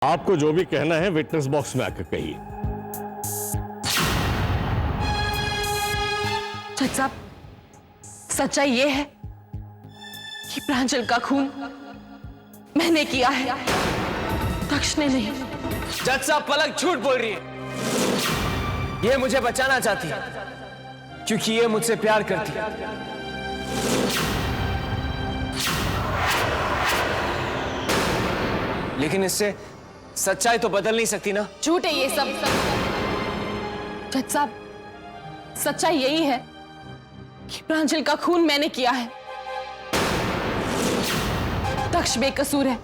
आपको जो भी कहना है विटनेस बॉक्स में आकर कहिए। जज साहब, सच्चाई ये है कि प्रांजल का खून मैंने किया है, दक्ष ने नहीं। जज साहब, पलक झूठ बोल रही है। ये मुझे बचाना चाहती है क्योंकि ये मुझसे प्यार करती है। लेकिन इससे सच्चाई तो बदल नहीं सकती ना। झूठ है ये सब। जज साहब, सच्चाई यही है कि प्रांजल का खून मैंने किया है। दक्ष बेकसूर है,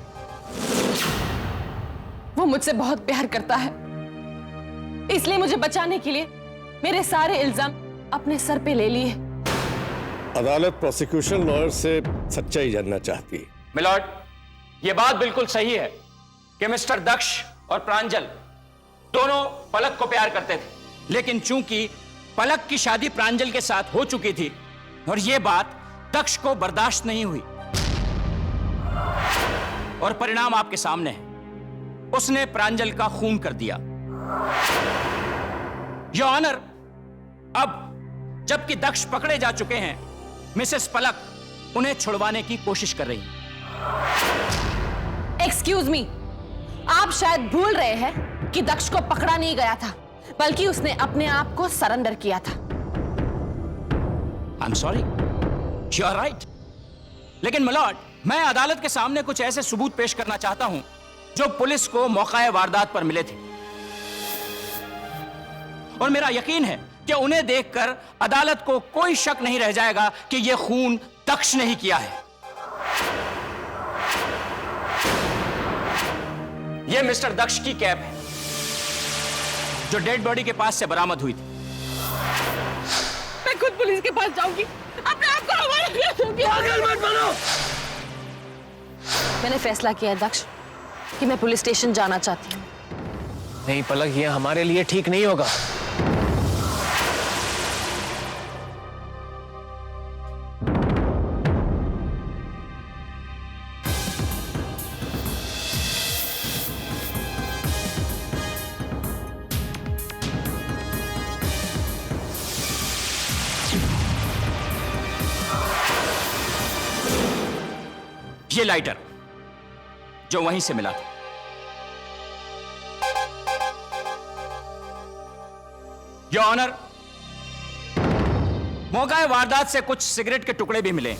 वो मुझसे बहुत प्यार करता है, इसलिए मुझे बचाने के लिए मेरे सारे इल्जाम अपने सर पे ले लिए। अदालत प्रोसिक्यूशन लॉयर से सच्चाई जानना चाहती है। मिलॉर्ड, यह बात बिल्कुल सही है कि मिस्टर दक्ष और प्रांजल दोनों पलक को प्यार करते थे, लेकिन चूंकि पलक की शादी प्रांजल के साथ हो चुकी थी और यह बात दक्ष को बर्दाश्त नहीं हुई और परिणाम आपके सामने है। उसने प्रांजल का खून कर दिया। योर ऑनर, अब जबकि दक्ष पकड़े जा चुके हैं, मिसेस पलक उन्हें छुड़वाने की कोशिश कर रही है। एक्सक्यूज मी, आप शायद भूल रहे हैं कि दक्ष को पकड़ा नहीं गया था, बल्कि उसने अपने आप को सरेंडर किया था। I am sorry, you are right. लेकिन मिलॉर्ड, मैं अदालत के सामने कुछ ऐसे सबूत पेश करना चाहता हूं जो पुलिस को मौका वारदात पर मिले थे, और मेरा यकीन है कि उन्हें देखकर अदालत को कोई शक नहीं रह जाएगा कि यह खून दक्ष ने ही किया है। यह मिस्टर दक्ष की कैप है जो डेड बॉडी के पास से बरामद हुई थी। मैं खुद पुलिस के पास जाऊंगी, अपने आप को हवाले कर दूंगी। पागल मत बनो। मैंने फैसला किया है दक्ष कि मैं पुलिस स्टेशन जाना चाहती हूँ। नहीं पलक, ये हमारे लिए ठीक नहीं होगा। ये लाइटर जो वहीं से मिला था, योर ऑनर, मौका वारदात से कुछ सिगरेट के टुकड़े भी मिले।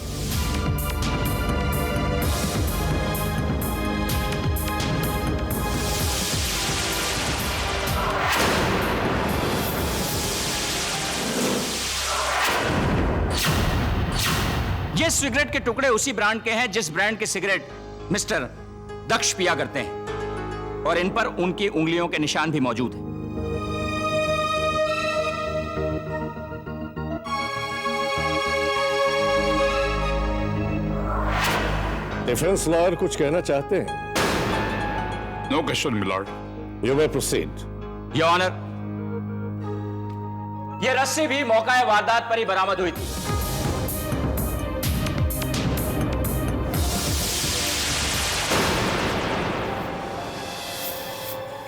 ये सिगरेट के टुकड़े उसी ब्रांड के हैं जिस ब्रांड के सिगरेट मिस्टर दक्ष पिया करते हैं, और इन पर उनकी उंगलियों के निशान भी मौजूद हैं। डिफेंस लॉयर कुछ कहना चाहते हैं? No question, milord. You may proceed. Your honour, यह रस्सी भी मौका वारदात पर ही बरामद हुई थी।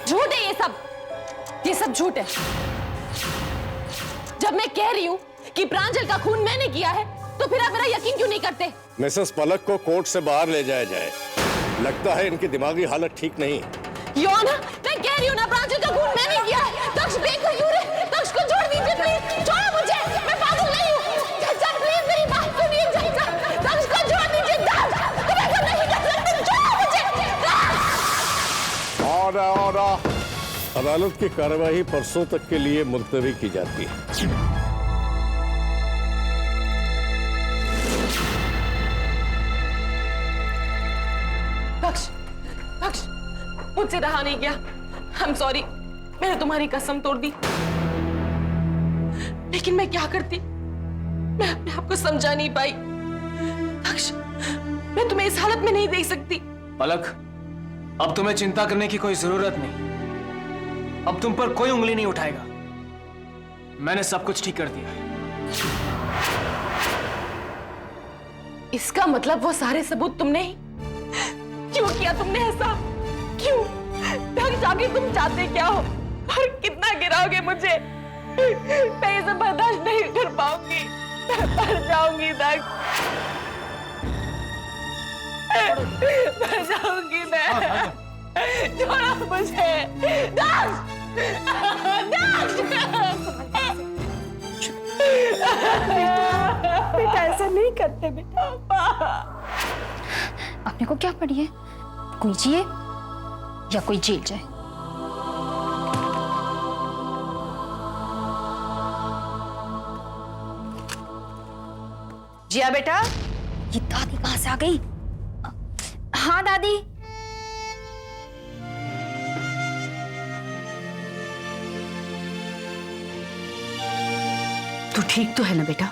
झूठ है ये सब झूठ है। जब मैं कह रही हूं कि प्रांजल का खून मैंने किया है, तो फिर आप मेरा यकीन क्यों नहीं करते? मिसेस पलक को कोर्ट से बाहर ले जाया जाए। लगता है इनकी दिमागी हालत ठीक नहीं है। योर ऑनर, मैं कह रही हूं ना, प्रांजल का खून मैंने किया है। दक्ष बेकसूर है, दक्ष को छोड़ दीजिए प्लीज। छोड़ो मुझे, मैं पागल नहीं हूं। चाचा प्लीज मेरी बात सुनिए। चाचा, दक्ष को छोड़ दीजिए। दक्ष, तुम ऐसा नहीं कर सकते, छोड़ो मुझे। ऑर्डर। अदालत की कार्यवाही परसों तक के लिए मुलतवी की जाती है। दक्ष, मुझसे रहा नहीं गया। I'm sorry, मैंने तुम्हारी कसम तोड़ दी। लेकिन मैं क्या करती, मैं अपने आप को समझा नहीं पाई। दक्ष, मैं तुम्हें इस हालत में नहीं देख सकती। पलक, अब तुम्हें चिंता करने की कोई जरूरत नहीं। अब तुम पर कोई उंगली नहीं उठाएगा। मैंने सब कुछ ठीक कर दिया। इसका मतलब वो सारे सबूत तुमने ही क्यों किया? तुमने ऐसा क्यों? दक्ष आगे तुम चाहते क्या हो और कितना गिराओगे मुझे? मैं ये सब बर्दाश्त नहीं कर पाऊंगी, मैं मर जाऊंगी दक्ष, मर जाऊंगी मैं। छोड़ो मुझे दक्ष, बेटा ऐसा नहीं करते बेटा। अपने को क्या पड़ी है, कोई जिए या कोई जेल जाए। जिया बेटा, ये दादी कहां से आ गई? हाँ दादी। तू ठीक तो है ना बेटा?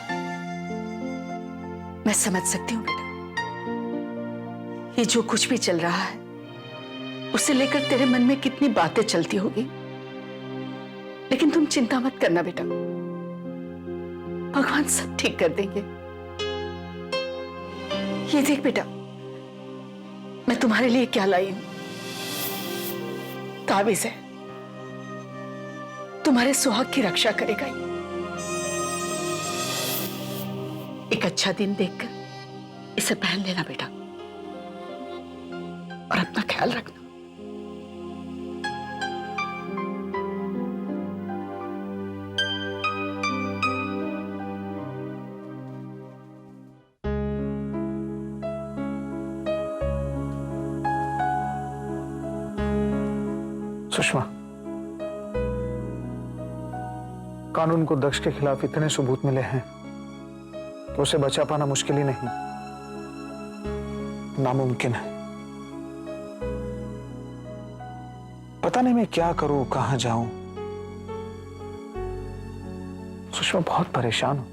मैं समझ सकती हूँ बेटा, ये जो कुछ भी चल रहा है उसे लेकर तेरे मन में कितनी बातें चलती होगी, लेकिन तुम चिंता मत करना बेटा, भगवान सब ठीक कर देंगे। ये देख बेटा, मैं तुम्हारे लिए क्या लाई हूं। ताबीज है, तुम्हारे सुहाग की रक्षा करेगा ये। एक अच्छा दिन देखकर इसे पहन लेना बेटा, और अपना ख्याल रखना। सुषमा, कानून को दक्ष के खिलाफ इतने सबूत मिले हैं तो उसे बचा पाना मुश्किल ही नहीं, नामुमकिन है। पता नहीं मैं क्या करूं, कहां जाऊं। सुषमा, बहुत परेशान हूं।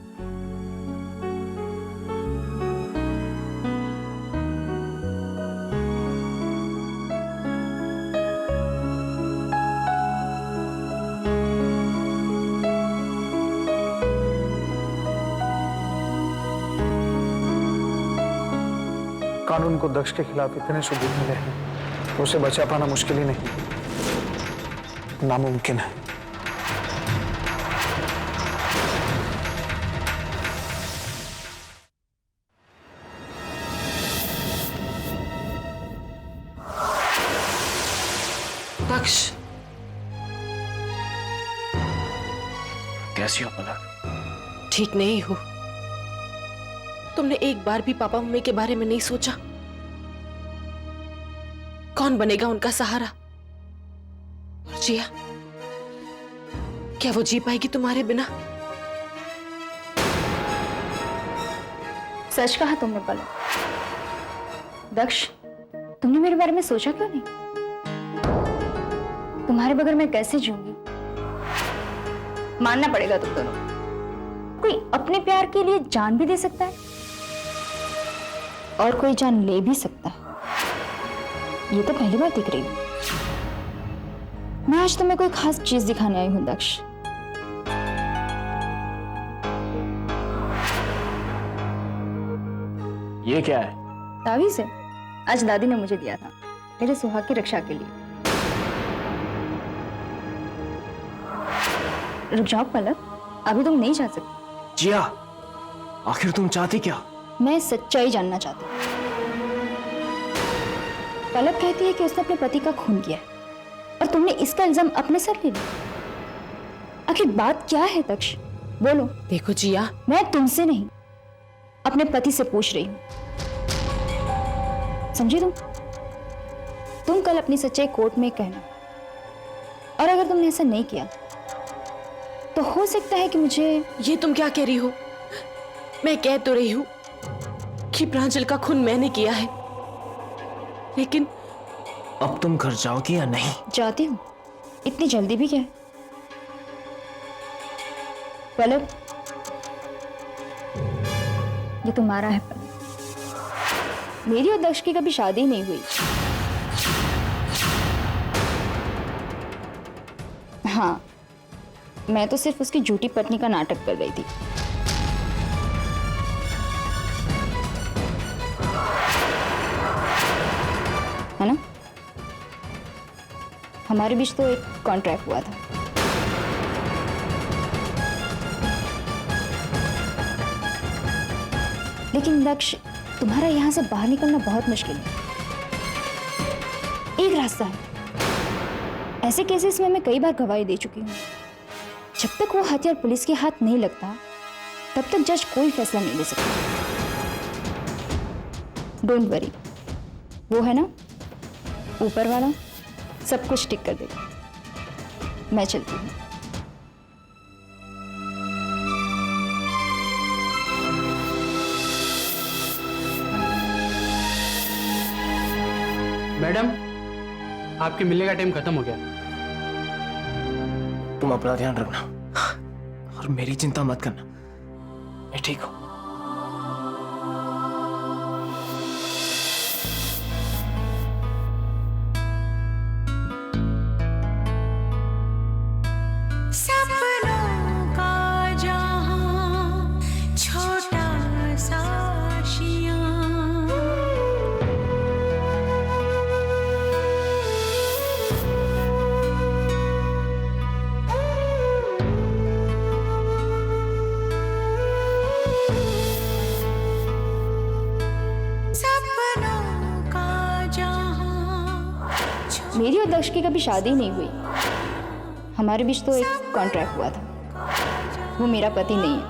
कानून को दक्ष के खिलाफ इतने सबूत मिले हैं तो उसे बचा पाना मुश्किल ही नहीं, नामुमकिन है। दक्ष, कैसी हो पलक? ठीक नहीं हो। तुमने एक बार भी पापा मम्मी के बारे में नहीं सोचा? कौन बनेगा उनका सहारा? और जिया, क्या वो जी पाएगी तुम्हारे बिना? सच कहा तुमने पलक। दक्ष, तुमने मेरे बारे में सोचा क्यों नहीं? तुम्हारे बगैर मैं कैसे जीऊंगी? मानना पड़ेगा तुम दोनों, कोई अपने प्यार के लिए जान भी दे सकता है और कोई जान ले भी सकता है। ये तो पहली बार दिख रही हूं। मैं आज तुम्हें कोई खास चीज दिखाने आई हूं दक्ष। ये क्या है? तावीज़ है, आज दादी ने मुझे दिया था मेरे सुहाग की रक्षा के लिए। रुक जाओ पलक, अभी तुम नहीं जा सकती। जिया, आखिर तुम चाहती क्या? मैं सच्चाई जानना चाहती हूँ। पलक कहती है कि उसने अपने पति का खून किया है और तुमने इसका इल्जाम अपने सर ले लिया। आखिर बात क्या है दक्ष, बोलो। देखो जिया, मैं तुमसे नहीं, अपने पति से पूछ रही हूँ। समझी तुम कल अपनी सच्चाई कोर्ट में कहना, और अगर तुमने ऐसा नहीं किया तो हो सकता है कि मुझे। ये तुम क्या कह रही हो? मैं कह तो रही हूं कि प्रांजल का खून मैंने किया है, लेकिन अब तुम घर जाओगी या नहीं? जाती हूँ, इतनी जल्दी भी क्या है? पलक, ये तुम्हारा है पलक, मेरी और दक्ष की कभी शादी नहीं हुई। हाँ, मैं तो सिर्फ उसकी झूठी पत्नी का नाटक कर रही थी। है ना? हमारे बीच तो एक कॉन्ट्रैक्ट हुआ था। लेकिन दक्ष, तुम्हारा यहां से बाहर निकलना बहुत मुश्किल है। एक रास्ता है। ऐसे केसेस में मैं कई बार गवाही दे चुकी हूँ। जब तक वो हथियार पुलिस के हाथ नहीं लगता तब तक जज कोई फैसला नहीं ले सकता। डोंट वरी, वो है ना ऊपर वाला, सब कुछ ठीक कर देगा। मैं चलती हूँ। मैडम, आपके मिलने का टाइम खत्म हो गया। तुम अपना ध्यान रखना और मेरी चिंता मत करना, मैं ठीक हूं। सपनों का जहां छोटा सा आशियां, सपनों का जहां। मेरी और दक्ष की कभी शादी नहीं हुई। हमारे बीच तो एक कॉन्ट्रैक्ट हुआ था। वो मेरा पति नहीं है।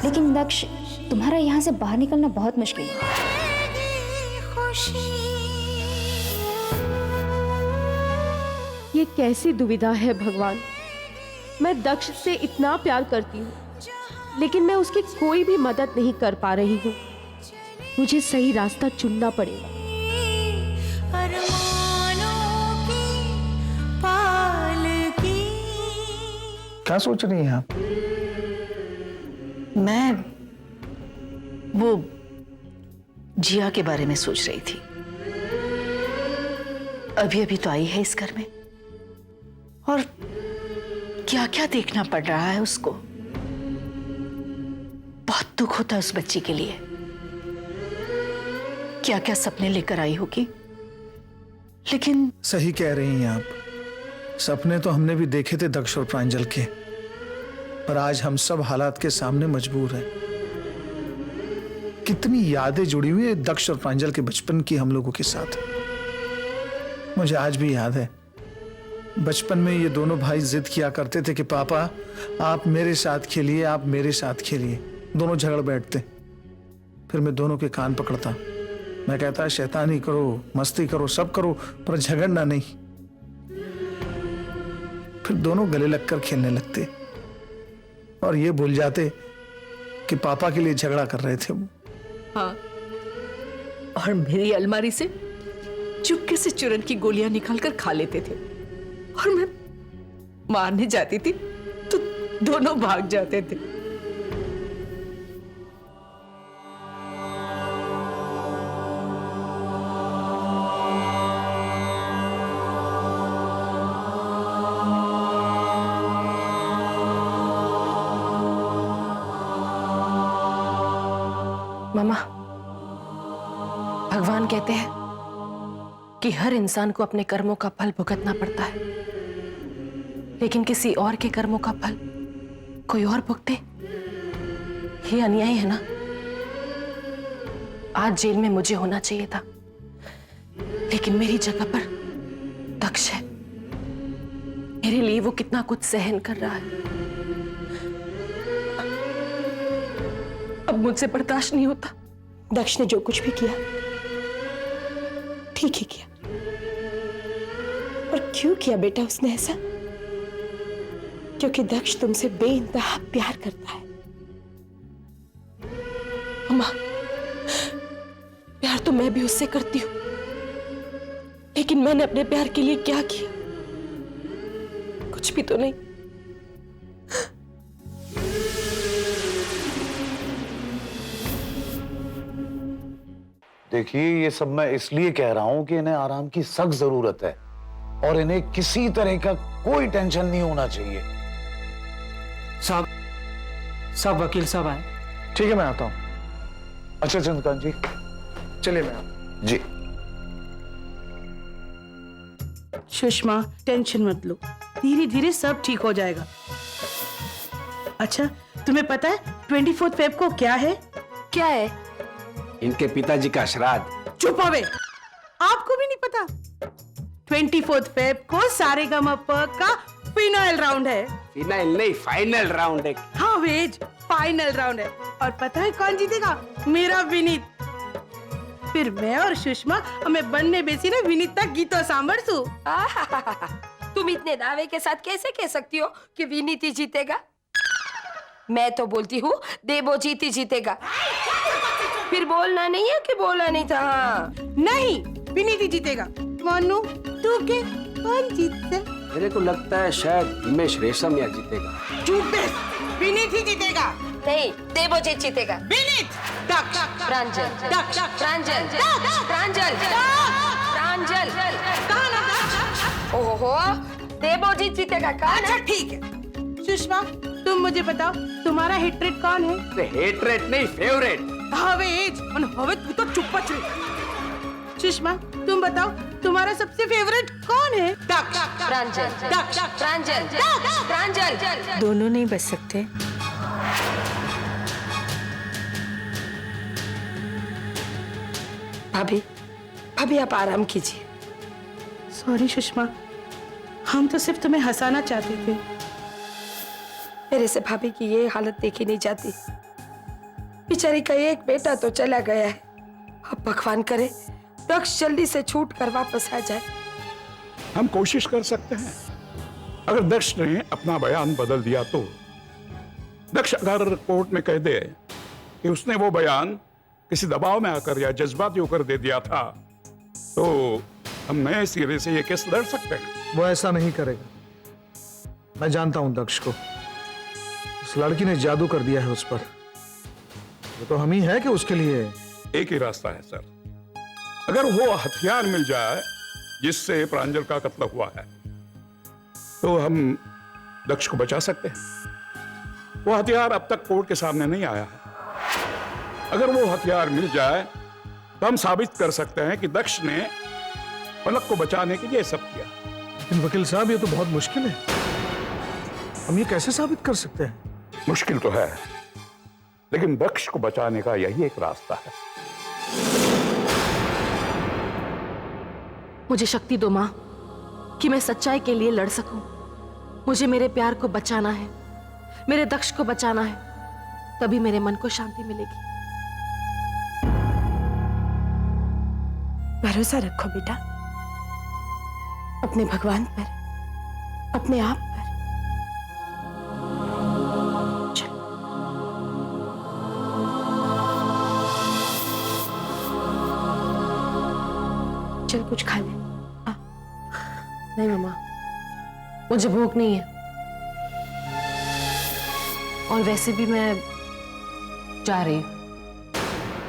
लेकिन दक्ष, तुम्हारा यहाँ से बाहर निकलना बहुत मुश्किल है। ये कैसी दुविधा है भगवान। मैं दक्ष से इतना प्यार करती हूँ, लेकिन मैं उसकी कोई भी मदद नहीं कर पा रही हूँ। मुझे सही रास्ता चुनना पड़ेगा। क्या सोच रही हैं आप? मैं वो जिया के बारे में सोच रही थी। अभी अभी तो आई है इस घर में, और क्या क्या देखना पड़ रहा है उसको। बहुत दुख होता है उस बच्ची के लिए। क्या क्या सपने लेकर आई होगी। लेकिन सही कह रही हैं आप। सपने तो हमने भी देखे थे दक्ष और प्रांजल के, पर आज हम सब हालात के सामने मजबूर हैं। कितनी यादें जुड़ी हुई है दक्ष और प्रांजल के बचपन की हम लोगों के साथ। मुझे आज भी याद है, बचपन में ये दोनों भाई जिद किया करते थे कि पापा आप मेरे साथ खेलिए, आप मेरे साथ खेलिए। दोनों झगड़ बैठते, फिर मैं दोनों के कान पकड़ता। मैं कहता शैतानी करो, मस्ती करो, सब करो, पर झगड़ना नहीं। फिर दोनों गले लगकर खेलने लगते और ये भूल जाते कि पापा के लिए झगड़ा कर रहे थे वो। हाँ, और मेरी अलमारी से चुपके से चूरन की गोलियां निकालकर खा लेते थे, और मैं मारने जाती थी तो दोनों भाग जाते थे। मामा, भगवान कहते हैं कि हर इंसान को अपने कर्मों का फल भुगतना पड़ता है, लेकिन किसी और के कर्मों का फल कोई और भुगते, ये अन्याय है ना। आज जेल में मुझे होना चाहिए था, लेकिन मेरी जगह पर दक्ष है। मेरे लिए वो कितना कुछ सहन कर रहा है। अब मुझसे बर्दाश्त नहीं होता। दक्ष ने जो कुछ भी किया ठीक ही किया। और क्यों किया बेटा उसने ऐसा? क्योंकि दक्ष तुमसे बेइंतहा प्यार करता है। अम्मा, प्यार तो मैं भी उससे करती हूं, लेकिन मैंने अपने प्यार के लिए क्या किया? कुछ भी तो नहीं। देखिए, ये सब मैं इसलिए कह रहा हूं कि इन्हें आराम की सख्त जरूरत है और इन्हें किसी तरह का कोई टेंशन नहीं होना चाहिए। साहब वकील साहब आए। ठीक है, मैं आता हूं। अच्छा चंद्रकांत जी, चलिए मैं आता हूं। जी। सुषमा टेंशन मत लो, धीरे धीरे सब ठीक हो जाएगा। अच्छा तुम्हें पता है 24 फेब को क्या है? क्या है? इनके पिताजी का श्राद्ध। चुप हो बे, आपको भी नहीं पता? 24 फेब को सारेगामापा का फाइनल राउंड है। फाइनल नहीं, फाइनल राउंड है। हाँ वेज, फाइनल राउंड है। और पता है कौन जीतेगा? मेरा विनीत। फिर मैं और सुषमा हमें बनने बेसी ने विनीत तक गीतो सांभरसू। तुम इतने दावे के साथ कैसे कह सकती हो कि विनीत ही जीतेगा? मैं तो बोलती हूँ देवोजीत ही जीतेगा। फिर बोलना नहीं है कि बोला नहीं था। हाँ। नहीं, विनीत ही जीतेगा। मानू तू के कौन जीतते? मेरे को लगता है शायद हिमेश रेशमिया जीतेगा। चुप बे, विनीत ही जीतेगा। नहीं, देवोजीत जीतेगा। विनीत, दक्ष, प्रांजल, दक्ष, प्रांजल, प्रांजल, प्रांजल। कहाँ ना दक्ष? ओहो, देवोजीत जीतेगा। कहाँ? अच्छा ठीक है। सुषमा तुम मुझे बताओ, तुम्हारा हेटरेट कौन है? हेटरेट नहीं, फेवरेट। हवेज, हवे तू तो चुप बच रही। सुषमा तुम बताओ, तुम्हारा सबसे फेवरेट कौन है? दक्ष, प्रांजल, दक्ष, प्रांजल, प्रांजल। दोनों नहीं बच सकते। भाभी, भाभी आप आराम कीजिए। सॉरी सुषमा, हम तो सिर्फ तुम्हें हंसाना चाहते थे। मेरे से भाभी की ये हालत देखी नहीं जाती। बेचारी का एक बेटा तो चला गया है। अब भगवान करे दक्ष जल्दी से छूट कर वापस आ जाए। हम कोशिश कर सकते हैं। अगर दक्ष ने अपना बयान बदल दिया तो दक्ष अगर कोर्ट में कह दे कि उसने वो बयान किसी दबाव में आकर या जज्बाती होकर दे दिया था, तो हम नए सिरे से ये केस लड़ सकते हैं। वो ऐसा नहीं करेगा। मैं जानता हूं दक्ष को। उस लड़की ने जादू कर दिया है उस पर। वो तो हम ही है कि उसके लिए। एक ही रास्ता है सर, अगर वो हथियार मिल जाए जिससे प्रांजल का कत्ल हुआ है, तो हम दक्ष को बचा सकते हैं। वो हथियार अब तक कोर्ट के सामने नहीं आया है। अगर वो हथियार मिल जाए तो हम साबित कर सकते हैं कि दक्ष ने पलक को बचाने के लिए सब किया। लेकिन वकील साहब ये तो बहुत मुश्किल है। हम ये कैसे साबित कर सकते हैं? मुश्किल तो है, लेकिन दक्ष को बचाने का यही एक रास्ता है। मुझे शक्ति दो मां, कि मैं सच्चाई के लिए लड़ सकूं। मुझे मेरे प्यार को बचाना है, मेरे दक्ष को बचाना है, तभी मेरे मन को शांति मिलेगी। भरोसा रखो बेटा, अपने भगवान पर, अपने आप पर। चल कुछ खा ले। नहीं मम्मा, मुझे भूख नहीं है। और वैसे भी मैं जा रही हूँ।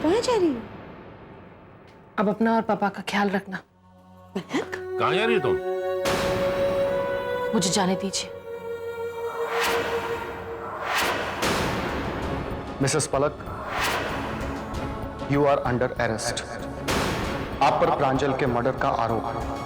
कहाँ जा रही हो? अब अपना और पापा का ख्याल रखना। कहाँ जा रही हो तुम? मुझे जाने दीजिए। Mrs Palak, you are under arrest. आप पर प्रांजल के मर्डर का आरोप है।